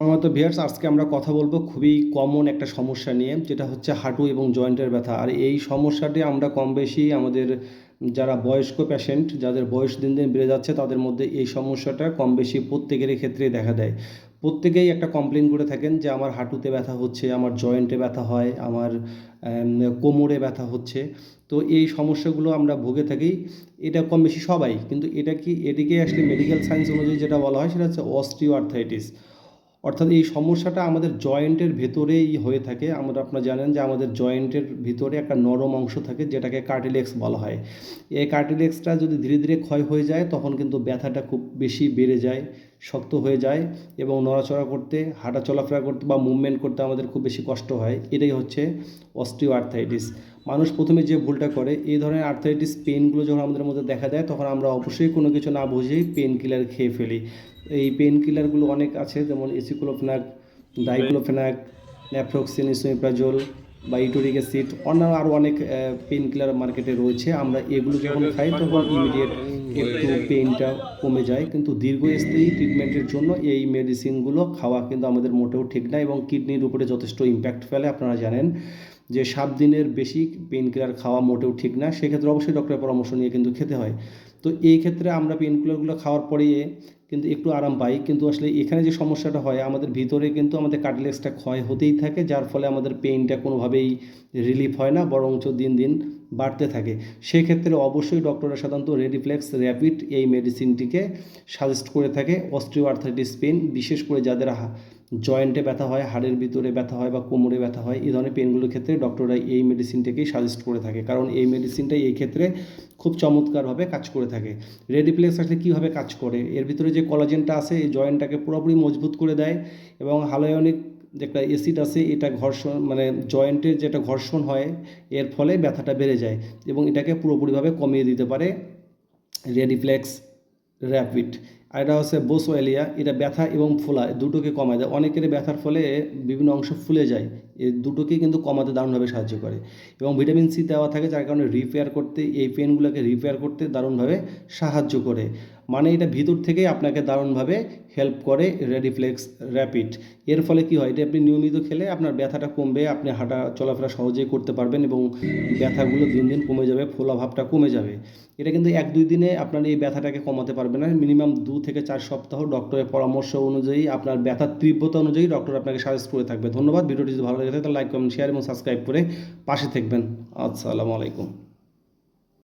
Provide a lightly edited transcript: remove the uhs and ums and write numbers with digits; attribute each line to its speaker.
Speaker 1: তো ভিউয়ার্স, আজকে আমরা কথা বলবো খুবই কমন একটা সমস্যা নিয়ে, যেটা হচ্ছে হাঁটু এবং জয়েন্টের ব্যথা। আর এই সমস্যাটি আমরা কম বেশি আমাদের যারা বয়স্ক পেশেন্ট, যাদের বয়স দিন দিন বেড়ে যাচ্ছে, তাদের মধ্যে এই সমস্যাটা কম বেশি প্রত্যেকেরই ক্ষেত্রেই দেখা দেয়। প্রত্যেকেই একটা কমপ্লেন করে থাকেন যে আমার হাঁটুতে ব্যথা হচ্ছে, আমার জয়েন্টে ব্যথা হয়, আমার কোমরে ব্যথা হচ্ছে। তো এই সমস্যাগুলো আমরা ভুগে থাকি, এটা কম বেশি সবাই। কিন্তু এটিকে আসলে মেডিকেল সায়েন্স অনুযায়ী যেটা বলা হয় সেটা হচ্ছে অস্টিও আর্থ্রাইটিস। অর্থাৎ এই সমস্যাটা আমাদের জয়েন্টের ভেতরেই হয়ে থাকে। আপনারা জানেন যে আমাদের জয়েন্টের ভিতরে একটা নরম অংশ থাকে, যেটাকে কার্টিলেক্স বলা হয়। এই কার্টিলেক্সটা যদি ধীরে ধীরে ক্ষয় হয়ে যায়, তখন কিন্তু ব্যথাটা খুব বেশি বেড়ে যায়, শক্ত হয়ে যায়, এবং নড়াচড়া করতে, হাঁটা চলাফেরা করতে বা মুভমেন্ট করতে আমাদের খুব বেশি কষ্ট হয়। এটাই হচ্ছে অস্টিও আর্থ্রাইটিস। মানুষ প্রথমে যে ভুলটা করে, এই ধরনের আর্থ্রাইটিস পেনগুলো যখন আমাদের মধ্যে দেখা দেয়, তখন আমরা অবশ্যই কোনো কিছু না বুঝেই পেন কিলার খেয়ে ফেলি। এই পেন কিলারগুলো অনেক আছে, যেমন এসিক্লোফেনাক, ডাইক্লোফেনাক, ন্যাফ্রক্সিন, ইসোমেপ্রাজোল বা ইটোরিক অ্যাসিড, অন্যান্য আরও অনেক পেন কিলার মার্কেটে রয়েছে। আমরা এগুলো যখন খাই তখন ইমিডিয়েট একটু পেইনটা কমে যায়, কিন্তু দীর্ঘস্থায়ী ট্রিটমেন্টের জন্য এই মেডিসিনগুলো খাওয়া কিন্তু আমাদের মোটেও ঠিক না, এবং কিডনির উপরে যথেষ্ট ইম্প্যাক্ট ফেলে। আপনারা জানেন যে 7 দিনের বেশি পেন কিলার খাওয়া মোটেও ঠিক না। সেক্ষেত্রে অবশ্যই ডক্টরের পরামর্শ নিয়ে কিন্তু খেতে হয়। তো এই ক্ষেত্রে আমরা পেন কিলারগুলো খাওয়ার পরে কিন্তু একটু আরাম পাই, কিন্তু আসলে এখানে যে সমস্যাটা হয়, আমাদের ভিতরে কিন্তু আমাদের কার্টিলেক্সটা ক্ষয় হতেই থাকে, যার ফলে আমাদের পেইনটা কোনোভাবেই রিলিফ হয় না, বরঞ্চ দিন দিন বাড়তে থাকে। সেক্ষেত্রে অবশ্যই ডক্টররা সাধারণত রেডিফ্লেক্স র্যাপিড এই মেডিসিনটিকে সাজেস্ট করে থাকে অস্টিও আর্থ্রাইটিস পেন, বিশেষ করে যাদের জয়েন্টে ব্যথা হয়, হাড়ের ভিতরে ব্যথা হয় বা কোমরে ব্যথা হয়, এই ধরনের পেনগুলোর ক্ষেত্রে ডক্টররা এই মেডিসিনটাকেই সাজেস্ট করে থাকে, কারণ এই মেডিসিনটাই এই ক্ষেত্রে খুব চমৎকারভাবে কাজ করে থাকে। রেডিফ্লেক্স আসলে কীভাবে কাজ করে, এর ভিতরে যে কলাজেনটা আছে এই জয়েন্টটাকে পুরোপুরি মজবুত করে দেয়, এবং হাইলোনিক যে একটা অ্যাসিড আছে, এটা ঘর্ষণ মানে জয়েন্টের যেটা ঘর্ষণ হয়, এর ফলে ব্যথাটা বেড়ে যায়, এবং এটাকে পুরোপুরিভাবে কমিয়ে দিতে পারে রেডিফ্লেক্স র্যাপিড। আর এটা হচ্ছে বোসওয়েলিয়া, এটা ব্যথা এবং ফোলা দুটোকে কমায় দেয়। অনেকেরই ব্যথার ফলে বিভিন্ন অংশ ফুলে যায়, এই দুটোকেই কিন্তু কমাতে দারুণভাবে সাহায্য করে, এবং ভিটামিন সি দেওয়া থাকে, যার কারণে রিপেয়ার করতে, এই পেনগুলোকে রিপেয়ার করতে দারুণভাবে সাহায্য করে। মানে এটা ভিতর থেকেই আপনাকে দারুণভাবে হেল্প করে রেডিফ্লেক্স র্যাপিড। এর ফলে কি হয়, এটা আপনি নিয়মিত খেলে আপনার ব্যথাটা কমবে, আপনি হাঁটা চলাফেরা সহজেই করতে পারবেন, এবং ব্যথাগুলো দিন দিন কমে যাবে, ফোলা ভাবটা কমে যাবে। এটা কিন্তু 1-2 দিনে আপনার এই ব্যথাটাকে কমাতে পারবে না, মিনিমাম 2 থেকে 4 সপ্তাহ ডক্টরের পরামর্শ অনুযায়ী, আপনার ব্যথার তীব্রতা অনুযায়ী ডক্টর আপনাকে সাজেস্ট করে থাকবে। ধন্যবাদ। ভিডিওটি যদি ভালো লেগে থাকে তাহলে লাইক, কমেন্ট, শেয়ার এবং সাবস্ক্রাইব করে পাশে থাকবেন। আসসালামু আলাইকুম।